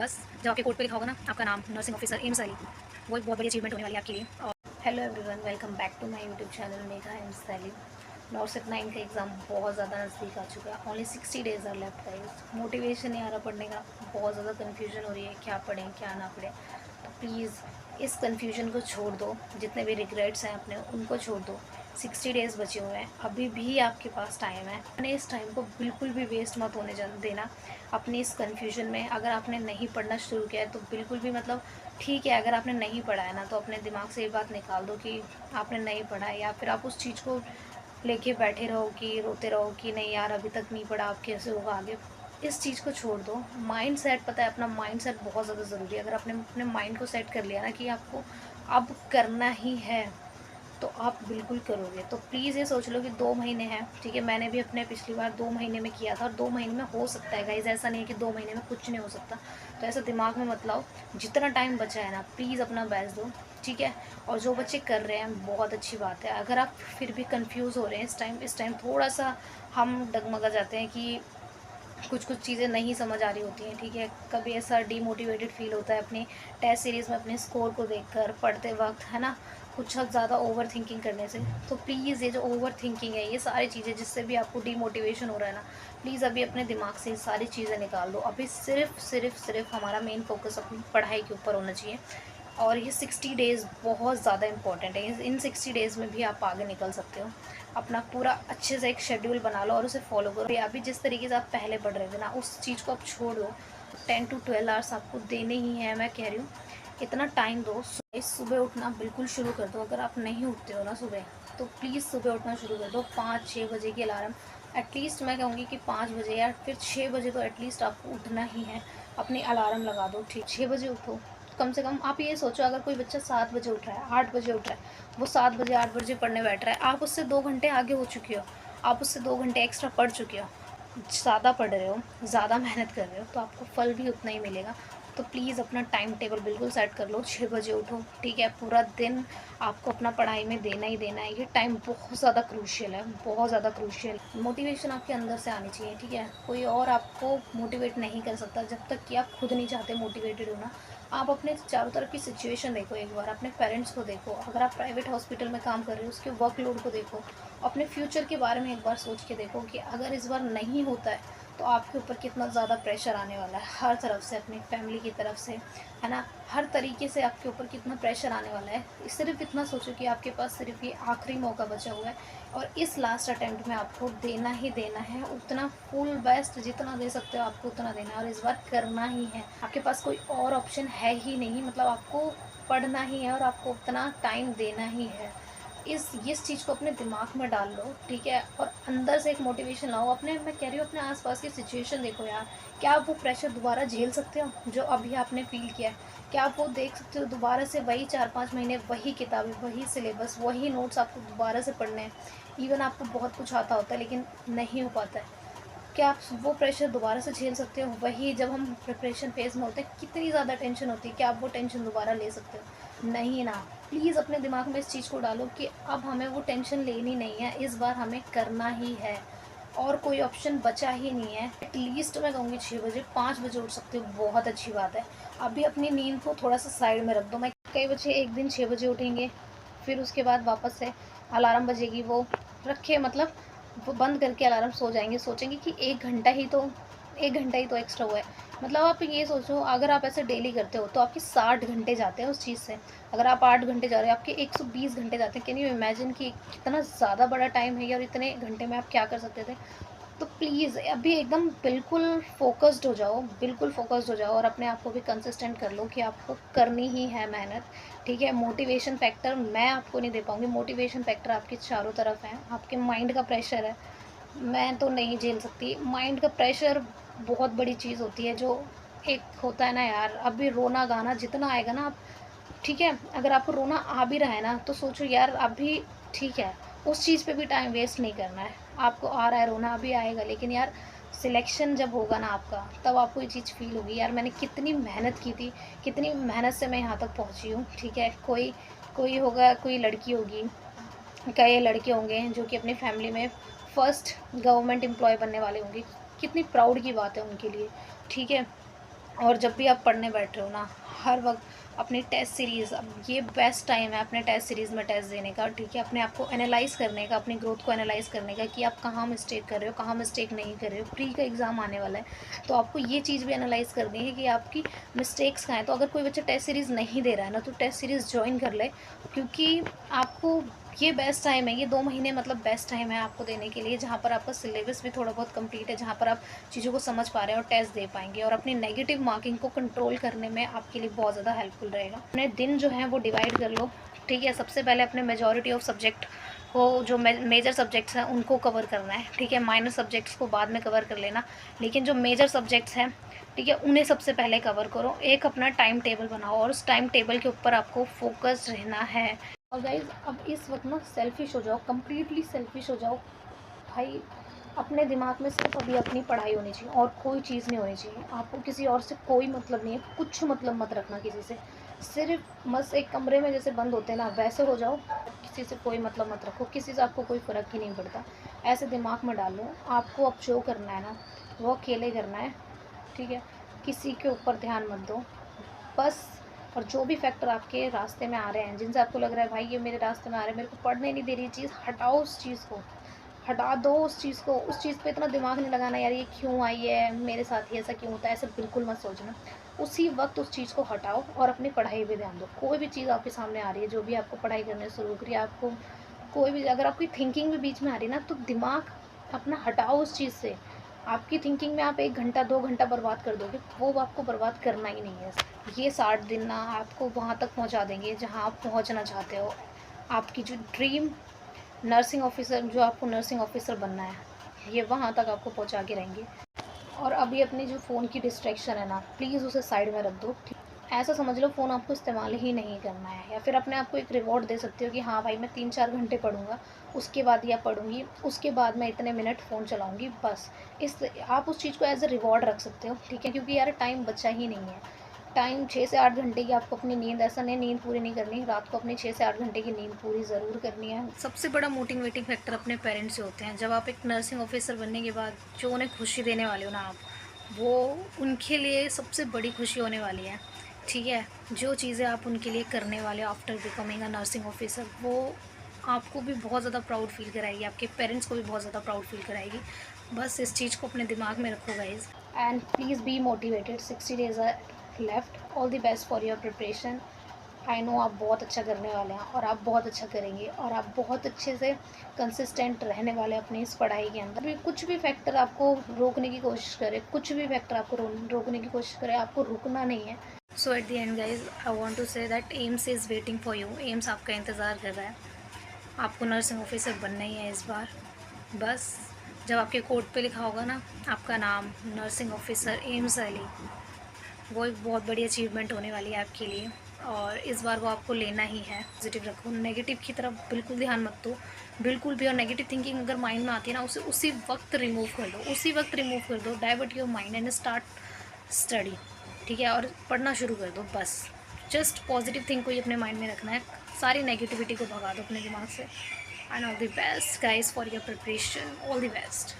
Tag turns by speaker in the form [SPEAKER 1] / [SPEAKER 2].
[SPEAKER 1] बस जब आपके कोर्ट पे लिखा होगा ना आपका नाम नर्सिंग ऑफिसर एम्स वाली, वो एक बहुत बड़ी अचीवमेंट होने वाली है आपके लिए। और hello everyone, welcome back to my YouTube channel Megha AIIMS valley. NORCET 9 का एग्ज़ाम बहुत ज़्यादा नज़दीक आ चुका है। Only 60 days are left guys. Motivation नहीं आ रहा पढ़ने का, बहुत ज़्यादा कन्फ्यूजन हो रही है क्या पढ़ें क्या ना पढ़ें। तो प्लीज़ इस कन्फ्यूजन को छोड़ दो, जितने भी रिग्रेट्स हैं अपने उनको छोड़ दो। 60 डेज़ बचे हुए हैं, अभी भी आपके पास टाइम है। अपने इस टाइम को बिल्कुल भी वेस्ट मत होने देना अपनी इस कन्फ्यूजन में। अगर आपने नहीं पढ़ना शुरू किया है तो बिल्कुल भी मतलब ठीक है, अगर आपने नहीं पढ़ा है ना तो अपने दिमाग से ये बात निकाल दो कि आपने नहीं पढ़ा है, या फिर आप उस चीज़ को लेके बैठे रहो कि रोते रहो कि नहीं यार अभी तक नहीं पढ़ा, अब कैसे होगा आगे। इस चीज़ को छोड़ दो। माइंड सेट, पता है अपना माइंड सेट बहुत ज़्यादा ज़रूरी है। अगर आपने अपने माइंड को सेट कर लिया ना कि आपको अब करना ही है तो आप बिल्कुल करोगे। तो प्लीज़ ये सोच लो कि 2 महीने हैं, ठीक है। मैंने भी अपने पिछली बार 2 महीने में किया था और 2 महीने में हो सकता है गाइज़, ऐसा नहीं है कि 2 महीने में कुछ नहीं हो सकता। तो ऐसा दिमाग में मत लाओ। जितना टाइम बचा है ना प्लीज़ अपना बेस्ट दो, ठीक है। और जो बच्चे कर रहे हैं बहुत अच्छी बात है। अगर आप फिर भी कंफ्यूज हो रहे हैं इस टाइम थोड़ा सा हम डगमगा जाते हैं कि कुछ कुछ चीज़ें नहीं समझ आ रही होती हैं, ठीक है। कभी ऐसा डीमोटिवेटेड फील होता है अपनी टेस्ट सीरीज़ में अपने स्कोर को देखकर पढ़ते वक्त, है ना, कुछ हद ज़्यादा ओवर थिंकिंग करने से। तो प्लीज़ ये जो ओवर थिंकिंग है, ये सारी चीज़ें जिससे भी आपको डीमोटिवेशन हो रहा है ना, प्लीज़ अभी अपने दिमाग से ये सारी चीज़ें निकाल दो। अभी सिर्फ सिर्फ सिर्फ हमारा मेन फोकस अपनी पढ़ाई के ऊपर होना चाहिए। और ये 60 डेज़ बहुत ज़्यादा इंपॉर्टेंट है। इन 60 डेज़ में भी आप आगे निकल सकते हो। अपना पूरा अच्छे से एक शेड्यूल बना लो और उसे फॉलो करो। अभी जिस तरीके से आप पहले पढ़ रहे थे ना, उस चीज़ को आप छोड़ दो। 10 to 12 आवर्स आपको देने ही है, मैं कह रही हूँ इतना टाइम दो। सुबह उठना बिल्कुल शुरू कर दो। अगर आप नहीं उठते हो ना सुबह, तो प्लीज़ सुबह उठना शुरू कर दो। 5-6 बजे की अलार्म, एटलीस्ट मैं कहूँगी कि 5 बजे या फिर 6 बजे तो एटलीस्ट आपको उठना ही है। अपनी अलार्म लगा दो, ठीक, 6 बजे उठो। कम से कम आप ये सोचो, अगर कोई बच्चा 7 बजे उठ रहा है, 8 बजे उठ रहा है, वो 7 बजे 8 बजे पढ़ने बैठ रहा है, आप उससे 2 घंटे आगे हो चुके हो, आप उससे 2 घंटे एक्स्ट्रा पढ़ चुके हो, ज़्यादा पढ़ रहे हो, ज़्यादा मेहनत कर रहे हो, तो आपको फल भी उतना ही मिलेगा। तो प्लीज़ अपना टाइम टेबल बिल्कुल सेट कर लो। 6 बजे उठो, ठीक है। पूरा दिन आपको अपना पढ़ाई में देना ही देना है। ये टाइम बहुत ज़्यादा क्रूशियल है, बहुत ज़्यादा क्रूशियल। मोटिवेशन आपके अंदर से आनी चाहिए, ठीक है। कोई और आपको मोटिवेट नहीं कर सकता जब तक कि आप खुद नहीं चाहते मोटिवेटेड होना। आप अपने चारों तरफ की सिचुएशन देखो, एक बार अपने पेरेंट्स को देखो, अगर आप प्राइवेट हॉस्पिटल में काम कर रहे हो उसके वर्कलोड को देखो, अपने फ्यूचर के बारे में एक बार सोच के देखो कि अगर इस बार नहीं होता है तो आपके ऊपर कितना ज़्यादा प्रेशर आने वाला है, हर तरफ से, अपनी फैमिली की तरफ से, है ना, हर तरीके से आपके ऊपर कितना प्रेशर आने वाला है। सिर्फ इतना सोचो कि आपके पास सिर्फ ये आखिरी मौका बचा हुआ है और इस लास्ट अटेम्प्ट में आपको देना ही देना है। उतना फुल बेस्ट जितना दे सकते हो आपको उतना देना है और इस बार करना ही है। आपके पास कोई और ऑप्शन है ही नहीं, मतलब आपको पढ़ना ही है और आपको उतना टाइम देना ही है। इस चीज़ को अपने दिमाग में डाल लो, ठीक है। और अंदर से एक मोटिवेशन लाओ अपने, मैं कह रही हूँ अपने आसपास की सिचुएशन देखो यार, क्या आप वो प्रेशर दोबारा झेल सकते हो जो अभी आपने फील किया है? क्या आप वो देख सकते हो दोबारा से वही 4-5 महीने वही किताबें, वही सिलेबस, वही नोट्स आपको दोबारा से पढ़ने हैं? इवन आपको बहुत कुछ आता होता है लेकिन नहीं हो पाता है। क्या आप वो प्रेशर दोबारा से झेल सकते हो? वही जब हम प्रिपरेशन फेज़ में होते हैं कितनी ज़्यादा टेंशन होती है, क्या आप वो टेंशन दोबारा ले सकते हो? नहीं ना। प्लीज़ अपने दिमाग में इस चीज़ को डालो कि अब हमें वो टेंशन लेनी नहीं है, इस बार हमें करना ही है और कोई ऑप्शन बचा ही नहीं है। एटलीस्ट मैं कहूँगी 6 बजे, 5 बजे उठ सकते हो, बहुत अच्छी बात है। अभी अपनी नींद को थोड़ा-सा साइड में रख दो। मैं कई बच्चे एक दिन 6 बजे उठेंगे, फिर उसके बाद वापस से अलार्म बजेगी, वो रखे मतलब वो बंद करके अलार्म सो जाएँगे, सोचेंगे कि 1 घंटा ही तो एक्स्ट्रा हुआ है। मतलब आप ये सोचो, अगर आप ऐसे डेली करते हो तो आपके 60 घंटे जाते हैं उस चीज़ से। अगर आप 8 घंटे जा रहे हो, आपके 120 घंटे जाते हैं। कैन यू इमेजिन कि कितना ज़्यादा बड़ा टाइम है ये और इतने घंटे में आप क्या कर सकते थे? तो प्लीज़ अभी एकदम बिल्कुल फ़ोकस्ड हो जाओ, बिल्कुल फ़ोकस्ड हो जाओ और अपने आप को भी कंसिस्टेंट कर लो कि आपको करनी ही है मेहनत, ठीक है। मोटिवेशन फैक्टर मैं आपको नहीं दे पाऊँगी, मोटिवेशन फैक्टर आपके चारों तरफ है। आपके माइंड का प्रेशर है, मैं तो नहीं झेल सकती। माइंड का प्रेशर बहुत बड़ी चीज़ होती है। जो एक होता है ना यार, अभी रोना-गाना जितना आएगा ना आप, ठीक है, अगर आपको रोना आ भी रहा है ना तो सोचो यार अभी ठीक है, उस चीज़ पे भी टाइम वेस्ट नहीं करना है। आपको आ रहा है रोना, अभी आएगा, लेकिन यार सिलेक्शन जब होगा ना आपका, तब आपको ये चीज़ फ़ील होगी यार मैंने कितनी मेहनत की थी, कितनी मेहनत से मैं यहाँ तक पहुँची हूँ, ठीक है। कोई कोई होगा, कोई लड़की होगी, कई लड़के होंगे जो कि अपनी फैमिली में फर्स्ट गवर्नमेंट एम्प्लॉय बनने वाले होंगे, कितनी प्राउड की बात है उनके लिए, ठीक है। और जब भी आप पढ़ने बैठ रहे हो ना, हर वक्त अपनी टेस्ट सीरीज़, अब ये बेस्ट टाइम है अपने टेस्ट सीरीज़ में टेस्ट देने का, ठीक है, अपने आप को एनालाइज़ करने का, अपनी ग्रोथ को एनालाइज़ करने का कि आप कहाँ मिस्टेक कर रहे हो, कहाँ मिस्टेक नहीं कर रहे हो। प्री का एग्ज़ाम आने वाला है, तो आपको ये चीज़ भी एनालाइज़ करनी है कि आपकी मिस्टेक्स कहाँ हैं। तो अगर कोई बच्चा टेस्ट सीरीज़ नहीं दे रहा है ना, तो टेस्ट सीरीज़ ज्वाइन कर ले, क्योंकि आपको ये बेस्ट टाइम है, ये 2 महीने मतलब बेस्ट टाइम है आपको देने के लिए, जहाँ पर आपका सिलेबस भी थोड़ा बहुत कंप्लीट है, जहाँ पर आप चीज़ों को समझ पा रहे हैं और टेस्ट दे पाएंगे, और अपनी नेगेटिव मार्किंग को कंट्रोल करने में आपके लिए बहुत ज़्यादा हेल्पफुल रहेगा। अपने दिन जो हैं वो डिवाइड कर लो, ठीक है। सबसे पहले अपने मेजॉरिटी ऑफ सब्जेक्ट को, जो मेजर सब्जेक्ट्स हैं उनको कवर करना है, ठीक है। माइनर सब्जेक्ट्स को बाद में कवर कर लेना, लेकिन जो मेजर सब्जेक्ट्स हैं, ठीक है, उन्हें सबसे पहले कवर करो। एक अपना टाइम टेबल बनाओ और उस टाइम टेबल के ऊपर आपको फोकस रहना है। और गाइज अब इस वक्त ना सेल्फिश हो जाओ, कम्प्लीटली सेल्फिश हो जाओ भाई। अपने दिमाग में सिर्फ अभी अपनी पढ़ाई होनी चाहिए और कोई चीज़ नहीं होनी चाहिए। आपको किसी और से कोई मतलब नहीं है, कुछ मतलब मत रखना किसी से। सिर्फ बस एक कमरे में जैसे बंद होते हैं ना, वैसे हो जाओ। किसी से कोई मतलब मत रखो, किसी से आपको कोई फ़र्क ही नहीं पड़ता। ऐसे दिमाग में डालो, आपको अब जो करना है ना वो अकेले करना है, ठीक है। किसी के ऊपर ध्यान मत दो बस। और जो भी फैक्टर आपके रास्ते में आ रहे हैं, जिनसे आपको लग रहा है भाई ये मेरे रास्ते में आ रहे हैं, मेरे को पढ़ने नहीं दे रही चीज़, हटाओ उस चीज़ को, हटा दो उस चीज़ को। उस चीज़ पे इतना दिमाग नहीं लगाना यार ये क्यों आई है, मेरे साथ ही ऐसा क्यों होता है, ऐसा बिल्कुल मत सोचना। उसी वक्त उस चीज़ को हटाओ और अपनी पढ़ाई पे ध्यान दो। कोई भी चीज़ आपके सामने आ रही है, जो भी आपको पढ़ाई करने शुरू करी, आपको कोई भी, अगर आपकी थिंकिंग भी बीच में आ रही है ना, तो दिमाग अपना हटाओ उस चीज़ से। आपकी थिंकिंग में आप 1 घंटा 2 घंटा बर्बाद कर दोगे, वो आपको बर्बाद करना ही नहीं है। ये 60 दिन ना आपको वहाँ तक पहुँचा देंगे जहाँ आप पहुँचना चाहते हो। आपकी जो ड्रीम नर्सिंग ऑफिसर, जो आपको नर्सिंग ऑफिसर बनना है, ये वहाँ तक आपको पहुँचा के रहेंगे। और अभी अपनी जो फ़ोन की डिस्ट्रैक्शन है ना, प्लीज़ उसे साइड में रख दो। ऐसा समझ लो फ़ोन आपको इस्तेमाल ही नहीं करना है। या फिर अपने आप को एक रिवॉर्ड दे सकते हो कि हाँ भाई मैं 3-4 घंटे पढ़ूंगा, उसके बाद या पढ़ूंगी, उसके बाद मैं इतने मिनट फ़ोन चलाऊंगी, बस। इस आप उस चीज़ को एज अ रिवॉर्ड रख सकते हो, ठीक है, क्योंकि यार टाइम बचा ही नहीं है। टाइम 6 से 8 घंटे की आपको अपनी नींद, ऐसा नहीं नींद पूरी नहीं करनी, रात को अपनी 6 से 8 घंटे की नींद पूरी ज़रूर करनी है। सबसे बड़ा मोटिवेटिंग फैक्टर अपने पेरेंट्स से होते हैं। जब आप एक नर्सिंग ऑफिसर बनने के बाद जो उन्हें खुशी देने वाले हो ना आप, वो उनके लिए सबसे बड़ी खुशी होने वाली है, ठीक है। जो चीज़ें आप उनके लिए करने वाले हो after becoming a nursing officer, वो आपको भी बहुत ज़्यादा प्राउड फील कराएगी, आपके पेरेंट्स को भी बहुत ज़्यादा प्राउड फील कराएगी। बस इस चीज़ को अपने दिमाग में रखो guys, and please be motivated. 60 days are left. All the best for your preparation. I know आप बहुत अच्छा करने वाले हैं और आप बहुत अच्छा करेंगे, और आप बहुत अच्छे से कंसिस्टेंट रहने वाले हैं अपनी इस पढ़ाई के अंदर। भी कुछ भी फैक्टर आपको रोकने की कोशिश करे, कुछ भी फैक्टर आपको रोकने की कोशिश करे, आपको रुकना नहीं है। So at the end guys I want to say that AIIMS is waiting for you. AIIMS आपका इंतज़ार कर रहा है, आपको नर्सिंग ऑफिसर बनना ही है इस बार। बस जब आपके कोड पे लिखा होगा ना आपका नाम, नर्सिंग ऑफिसर एम्स वैली, वो एक बहुत बड़ी अचीवमेंट होने वाली है आपके लिए, और इस बार वो आपको लेना ही है। पॉजिटिव रखो, नेगेटिव की तरफ बिल्कुल ध्यान मत दो, बिल्कुल भी। और नेगेटिव थिंकिंग अगर माइंड में आती है ना, उसे उसी वक्त रिमूव कर दो, उसी वक्त रिमूव कर दो। Divert your mind and start study, ठीक है, और पढ़ना शुरू कर दो। बस जस्ट पॉजिटिव थिंग को ही अपने माइंड में रखना है, सारी नेगेटिविटी को भगा दो अपने दिमाग से। And all the best guys for your preparation, all the best.